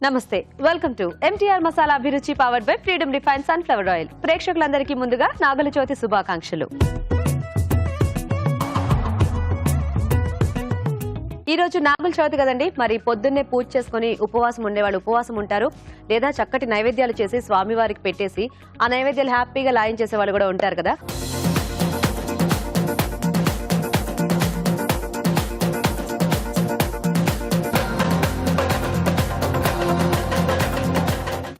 నమస్తే, welcome to MTR masala అభిరుచి powered by freedom refine sunflower oil. ప్రేక్షకులందరికీ ముందుగా నాగుల చవితి శుభాకాంక్షలు. ఈ రోజు నాగుల చవితి కదండి, మరి పొద్దున్నే పూజ చేసుకుని ఉపవాసం ఉండేవాళ్ళు ఉపవాసం ఉంటారు, లేదా చక్కటి నైవేద్యాలు చేసి స్వామివారికి పెట్టేసి ఆ నైవేద్యాలు హ్యాపీగా లాయించేసే వాళ్ళు కూడా ఉంటారు కదా.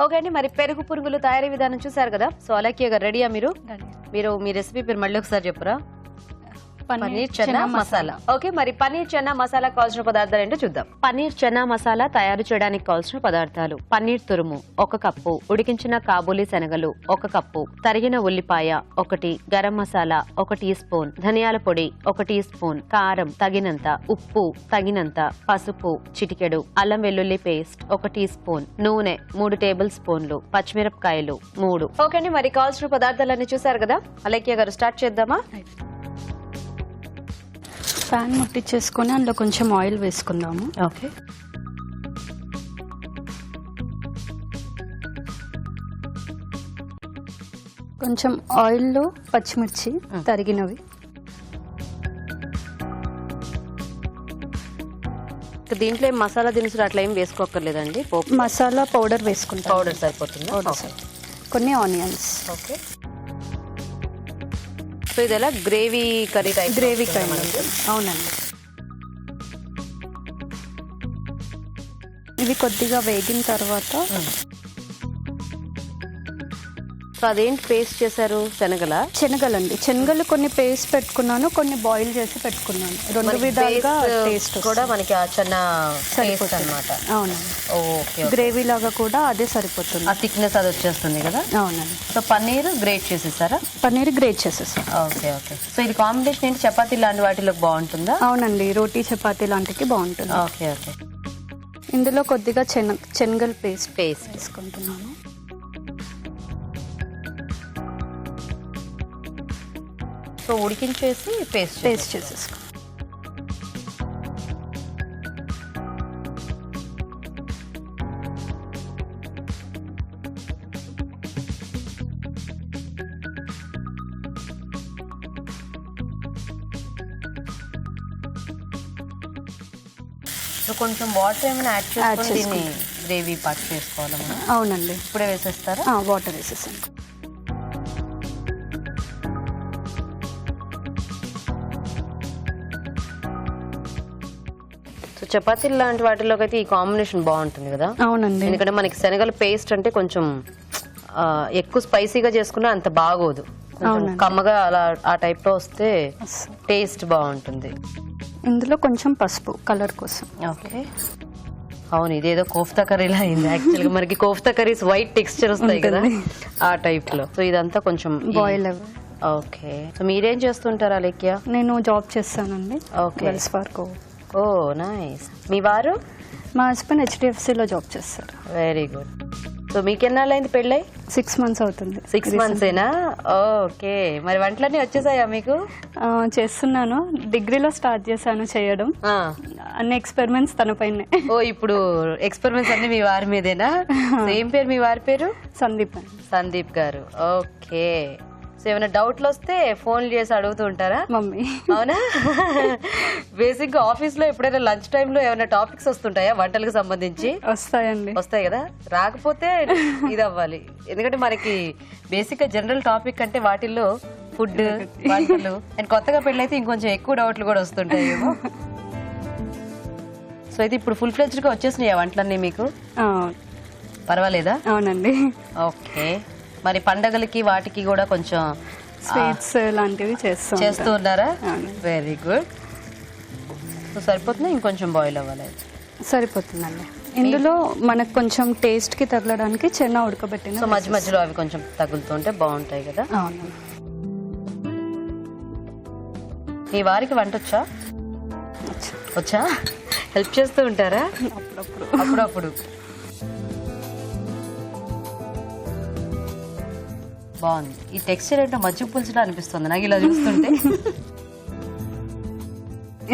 ఓకే అండి, మరి పెరుగు పురుగులు తయారీ విధానం చూసారు కదా. సో అలాగే రెడీయా మీరు మీ రెసిపీ పేరు మళ్ళీ ఒకసారి చెప్పరా? పన్నీర్ చనా మసాలా. ఓకే, మరి పన్నీర్ చనా మసాలా కావాల్సిన పదార్థాలు ఏంటో చూద్దాం. పన్నీర్ చనా మసాలా తయారు చేయడానికి కావాల్సిన పదార్థాలు: పన్నీర్ తురుము 1 కప్పు, ఉడికించిన కాబూలీ శనగలు 1 కప్పు, తరిగిన ఉల్లిపాయ 1, గరం మసాలా 1 టీ స్పూన్, ధనియాల పొడి 1 టీ స్పూన్, కారం తగినంత, ఉప్పు తగినంత, పసుపు చిటికెడు, అల్లం వెల్లుల్లి పేస్ట్ 1 టీ స్పూన్, నూనె 3 టేబుల్ స్పూన్లు, పచ్చిమిరపకాయలు 3. ఓకే అండి, మరి కావాల్సిన పదార్థాలన్నీ చూసారు కదా. అలైక్య గారు స్టార్ట్ చేద్దామా? ప్యాన్ ముట్టించేసుకొని అందులో కొంచెం ఆయిల్ వేసుకుందాము. ఓకే, కొంచెం ఆయిల్లో పచ్చిమిర్చి తరిగినవి, దీంట్లో ఏం మసాలా దినుసులు అట్లా ఏం వేసుకోక్కర్లేదండి. మసాలా పౌడర్ వేసుకుంటాం. పౌడర్ సరిపోతుంది. కొన్ని ఆనియన్స్. ఓకే, సో ఇదెలా gravy curry type? Gravy curry, అవునండి. ఇవి కొద్దిగా వేగిన తర్వాత అదేంటి పేస్ట్ చేశారు? శనగలండి. శనగలు కొన్ని పేస్ట్ పెట్టుకున్నాను, కొన్ని బాయిల్ చేసి పెట్టుకున్నాను. 2 విధాలుగా టేస్ట్ కూడా మనకి ఆ చెన్న సరిపోతుంది అన్నమాట. అవునండి. ఓకే, గ్రేవీ లాగా కూడా అదే సరిపోతుంది. ఆ థిక్నెస్ అది వచ్చేస్తుంది కదా. అవునండి. సో పన్నీర్ గ్రేట్ చేసేసారా? పన్నీర్ గ్రేట్ చేసేసాం. Okay okay. సో ఇది కాంబినేషన్ ఏంటి? చపాతీ లాంటి వాటిలో బాగుంటుందా? అవునండి, రోటీ చపాతీ లాంటికి బాగుంటుంది. Okay okay. ఇందులో కొద్దిగా శనగల పేస్ట్ వేసుకుంటున్నాను. సో ఉడికించేసి పేస్ట్ చేసేసుకో. సో కొంచెం వాటర్ ఏమైనా యాడ్ చేసుకొని దీన్ని గ్రేవీ పార్ట్ చేసుకోవాలమ్మా? అవునండి. ఇప్పుడే వేసేస్తారా? వాటర్ వేసేసాను. చపాతీలు లాంటి వాటిలోకి అయితే ఈ కాంబినేషన్ బాగుంటుంది కదా. అవునండి, ఎందుకంటే మనకి శనగల పేస్ట్ అంటే కొంచెం ఎక్కువ స్పైసీగా చేసుకున్నా అంత బాగోదు, కమ్మగా అలా ఆ టైప్ లో వస్తే టేస్ట్ బాగుంటుంది. ఇందులో కొంచెం పసుపు కలర్ కోసం. ఓకే, అవును, ఇదేదో కోఫ్తా కర్రీలా అయింది యాక్చువల్గా. మనకి కోఫ్తా కర్రీస్ వైట్ టెక్స్చర్ వస్తాయి కదా, ఆ టైప్ లో. సో ఇదంతా కొంచెం బాయిల్. ఓకే, సో మీరేం చేస్తుంటారా అలైక్య? నేను జాబ్ చేస్తానండి. Okay, Wells Fargo. Oh nice. మీ వారు? మా హస్బెండ్ HDFCలో జాబ్ చేస్తారు. Very good. సో మీకెన్నాళ్ళైంది పెళ్ళై? 6 మంత్స్ అవుతుంది. 6 మంత్సేనా? ఓకే, మరి వంటలన్నీ వచ్చేసాయా మీకు? చేస్తున్నాను. డిగ్రీలో స్టార్ట్ చేశాను చేయడం. అన్ని ఎక్స్పెరిమెంట్స్ తన పైనే. ఓ, ఇప్పుడు ఎక్స్పెరిమెంట్స్ అన్ని మీ వారి మీదేనా? ఏం పేరు మీ వారి పేరు? సందీప్. సందీప్ గారు. ఓకే, సో ఏమైనా డౌట్లు వస్తే ఫోన్లు చేసి అడుగుతూ ఉంటారా? మమ్మీ. అవునా? బేసిక్ గా ఆఫీస్ లో ఎప్పుడైనా లంచ్ టైమ్ లో ఏమైనా టాపిక్స్ వస్తుంటాయా వంటలకు సంబంధించి? వస్తాయి కదా. రాకపోతే ఇది అవ్వాలి, ఎందుకంటే మనకి బేసిక్ గా జనరల్ టాపిక్ అంటే వాటిల్లో ఫుడ్, వంటలు. అండ్ కొత్తగా పెళ్ళైతే ఇంకొంచెం ఎక్కువ డౌట్లు కూడా వస్తుంటాయి ఏమో. సో అయితే ఇప్పుడు ఫుల్ ఫ్లెడ్జ్డ్ గా వచ్చేసినాయా వంటలన్నీ మీకు? పర్వాలేదా? అవునండి. ఓకే, మరి పండగలకి వాటికి కూడా కొంచెం స్వీట్స్ లాంటివి చేస్తూ ఉన్నారా? Very good. సో సరిపోతుందా? ఇంకొంచెం బాయిల్ అవ్వాలి? సరిపోతుందండి. ఇందులో మనకు కొంచెం టేస్ట్ కి తగలడానికి చెన్న ఉడకబెట్టిన, సో మధ్య మధ్యలో అవి కొంచెం తగులుతుంటే బాగుంటాయి కదా. అవును. మీ వారికి వంట వచ్చా? హెల్ప్ చేస్తూ ఉంటారా? అప్పుడప్పుడు. బాగుంది. ఈ టెక్స్చర్ ఏంటో మజ్జిగ పులుసులా అనిపిస్తుంది నాకు ఇలా చూస్తుంటే.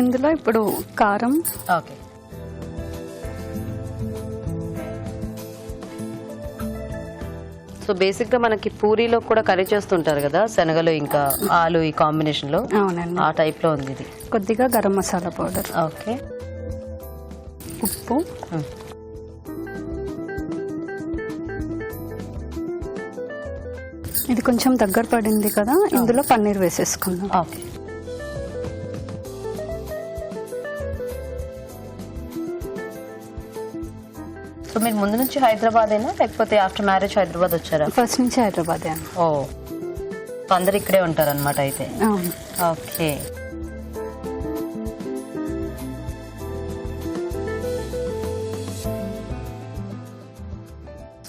ఇందులో ఇప్పుడు కారం, ఓకే, సో బేసిక్ గా మనకి పూరీలో కూడా కర్రీ చేస్తుంటారు కదా, శనగలు ఇంకా ఆలు ఈ కాంబినేషన్ లో. అవునండి. ఆ టైప్ లో ఉంది ఇది. కొద్దిగా గరం మసాలా పౌడర్, ఓకే, ఉప్పు, ఇది కొంచెం దగ్గర పడింది కదా, ఇందులో పన్నీర్ వేసేసుకుందాం. ఓకే. సో మీరు ముందు నుంచి హైదరాబాదేనా లేకపోతే ఆఫ్టర్ మ్యారేజ్ హైదరాబాద్ వచ్చారా? ఫస్ట్ నుంచి హైదరాబాదే అండి. ఓ, అందరు ఇక్కడే ఉంటారు అనమాట అయితే. అవును. ఓకే.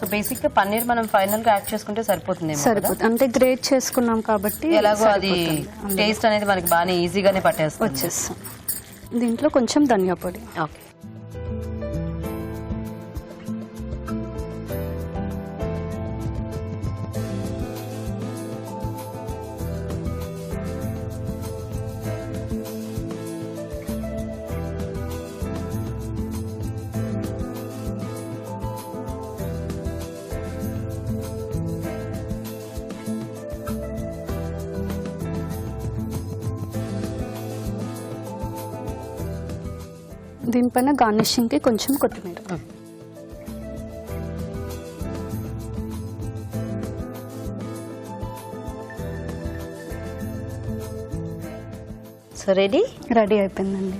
సో బేసిక్ గా పన్నీర్ మనం ఫైనల్ గా యాడ్ చేసుకుంటే సరిపోతుంది. సరిపోతుంది, అంటే గ్రేట్ చేసుకున్నాం కాబట్టి ఎలాగో అది టేస్ట్ అనేది మనకి బాగా ఈజీగానే పట్టేస్తుంది. వచ్చేస్తాం. దీంట్లో కొంచెం ధనియా పొడి. ఓకే. దీనిపైన గార్నిషింగ్ కి కొంచెం కొత్తిమీర. సో రెడీ అయిపోయిందండి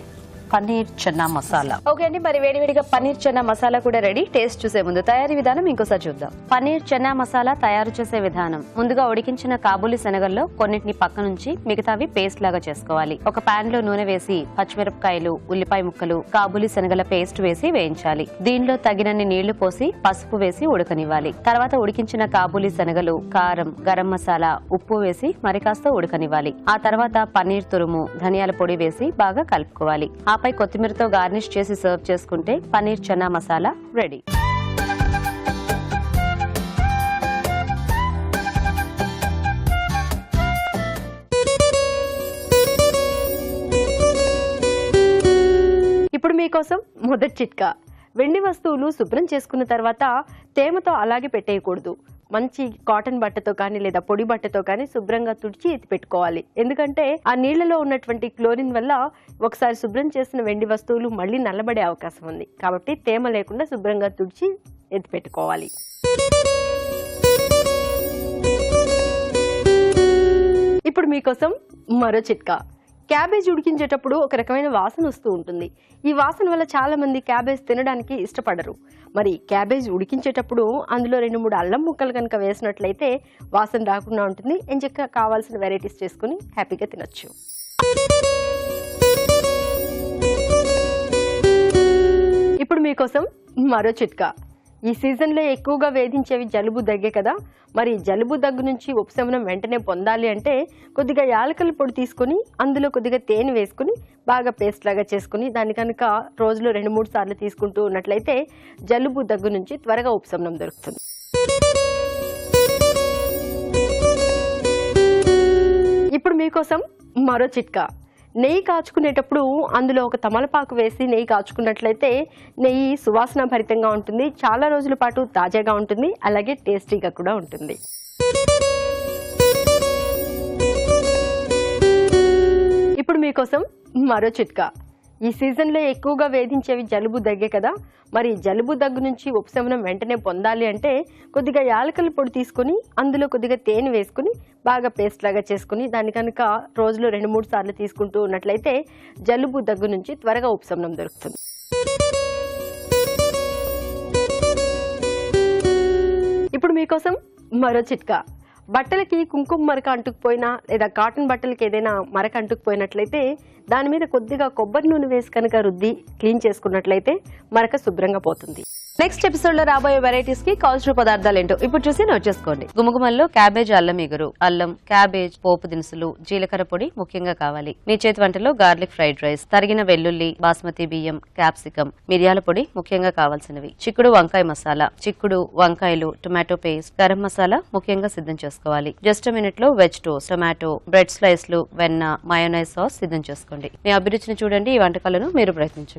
పన్నీర్ చన్నా మసాలా. ఓకే అండి, మరి వేడివేడిగా పన్నీర్ చన్నా మసాలా కూడా రెడీ. టేస్ట్ చూసే ముందు తయారీ విధానం ఇంకోసారి చూద్దాం. పన్నీర్ చన్నా మసాలా తయారు చేసే విధానం: ముందుగా ఉడికించిన కాబూలి శనగల్లో కొన్నిటిని పక్క నుంచి మిగతావి పేస్ట్ లాగా చేసుకోవాలి. ఒక పాన్ లో నూనె వేసి పచ్చిమిరపకాయలు, ఉల్లిపాయ ముక్కలు, కాబూలి శనగల పేస్ట్ వేసి వేయించాలి. దీనిలో తగినన్ని నీళ్లు పోసి పసుపు వేసి ఉడకనివ్వాలి. తర్వాత ఉడికించిన కాబూలి శనగలు, కారం, గరం మసాలా, ఉప్పు వేసి మరి కాస్త ఉడకనివ్వాలి. ఆ తర్వాత పన్నీర్ తురుము, ధనియాల పొడి వేసి బాగా కలుపుకోవాలి. ఆపై కొత్తిమీరతో గార్నిష్ చేసి సర్వ్ చేసుకుంటే పన్నీర్ చన్నా మసాలా రెడీ. ఇప్పుడు మీకోసం మొదటి చిట్కా. వెండి వస్తువులు శుభ్రం చేసుకున్న తర్వాత తేమతో అలాగే పెట్టేయకూడదు. మంచి కాటన్ బట్టతో కానీ లేదా పొడి బట్టతో కానీ శుభ్రంగా తుడిచి ఎత్తి పెట్టుకోవాలి. ఎందుకంటే ఆ నీళ్లలో ఉన్నటువంటి క్లోరిన్ వల్ల ఒకసారి శుభ్రం చేసిన వెండి వస్తువులు మళ్ళీ నల్లబడే అవకాశం ఉంది. కాబట్టి తేమ లేకుండా శుభ్రంగా తుడిచి ఎత్తి పెట్టుకోవాలి. ఇప్పుడు మీకోసం మరో చిట్కా. క్యాబేజ్ ఉడికించేటప్పుడు ఒక రకమైన వాసన వస్తూ ఉంటుంది. ఈ వాసన వల్ల చాలా మంది క్యాబేజ్ తినడానికి ఇష్టపడరు. మరి క్యాబేజ్ ఉడికించేటప్పుడు అందులో 2-3 అల్లం ముక్కలు కనుక వేసినట్లయితే వాసన రాకుండా ఉంటుంది. ఎంచక్కా కావాల్సిన వెరైటీస్ చేసుకుని హ్యాపీగా తినొచ్చు. ఇప్పుడు మీకోసం మరో చిట్కా. ఈ సీజన్లో ఎక్కువగా వేధించేవి జలుబు, దగ్గే కదా. మరి జలుబు, దగ్గు నుంచి ఉపశమనం వెంటనే పొందాలి అంటే కొద్దిగా యాలకుల పొడి తీసుకుని అందులో కొద్దిగా తేనె వేసుకుని బాగా పేస్ట్ లాగా చేసుకుని దాన్ని కనుక రోజులో 2-3 సార్లు తీసుకుంటూ ఉన్నట్లయితే జలుబు, దగ్గు నుంచి త్వరగా ఉపశమనం దొరుకుతుంది. ఇప్పుడు మీకోసం మరో చిట్కా. నెయ్యి కాచుకునేటప్పుడు అందులో ఒక తమలపాకు వేసి నెయ్యి కాచుకున్నట్లయితే నెయ్యి సువాసన భరితంగా ఉంటుంది, చాలా రోజుల పాటు తాజాగా ఉంటుంది, అలాగే టేస్టీగా కూడా ఉంటుంది. ఇప్పుడు మీకోసం మరో చిట్కా. ఈ సీజన్లో ఎక్కువగా వేధించేవి జలుబు, దగ్గే కదా. మరి జలుబు, దగ్గు నుంచి ఉపశమనం వెంటనే పొందాలి అంటే కొద్దిగా యాలకుల పొడి తీసుకుని అందులో కొద్దిగా తేనె వేసుకుని బాగా పేస్ట్ లాగా చేసుకుని దాన్ని కనుక రోజులో 2-3 సార్లు తీసుకుంటూ ఉన్నట్లయితే జలుబు, దగ్గు నుంచి త్వరగా ఉపశమనం దొరుకుతుంది. ఇప్పుడు మీకోసం మరో చిట్కా. బట్టలకి కుంకుమ మరక అంటుకుపోయినా లేదా కాటన్ బట్టలకి ఏదైనా మరక అంటుకుపోయినట్లయితే దాని మీద కొద్దిగా కొబ్బరి నూనె వేసి కనుక రుద్ది క్లీన్ చేసుకున్నట్లయితే మరక శుభ్రంగా పోతుంది. నెక్స్ట్ ఎపిసోడ్ లో రాబోయే వెరైటీస్ కి కావాల్సిన పదార్థాలు ఏంటో ఇప్పుడు చూసి నోట్ చేసుకోండి. గుమగుమల్లో క్యాబేజ్ అల్లం ఇగురు, అల్లం, క్యాబేజ్, పోపు దినుసులు, జీలకర్ర పొడి ముఖ్యంగా కావాలి. మీ చేతి వంటలో గార్లిక్ ఫ్రైడ్ రైస్, తరిగిన వెల్లుల్లి, బాస్మతి బియ్యం, క్యాప్సికం, మిరియాల పొడి ముఖ్యంగా కావాల్సినవి. చిక్కుడు వంకాయ మసాలా, చిక్కుడు, వంకాయలు, టొమాటో పేస్ట్, గరం మసాలా ముఖ్యంగా సిద్ధం చేసుకోవాలి. జస్ట్ మినిట్ లో వెజ్ టోస్ట్, టొమాటో, బ్రెడ్ స్లైస్లు, వెన్న, మయోనైజ్ సాస్ సిద్ధం చేసుకోండి. మీ అభిరుచిని చూడండి, ఈ వంటకాలను మీరు ప్రయత్నించండి.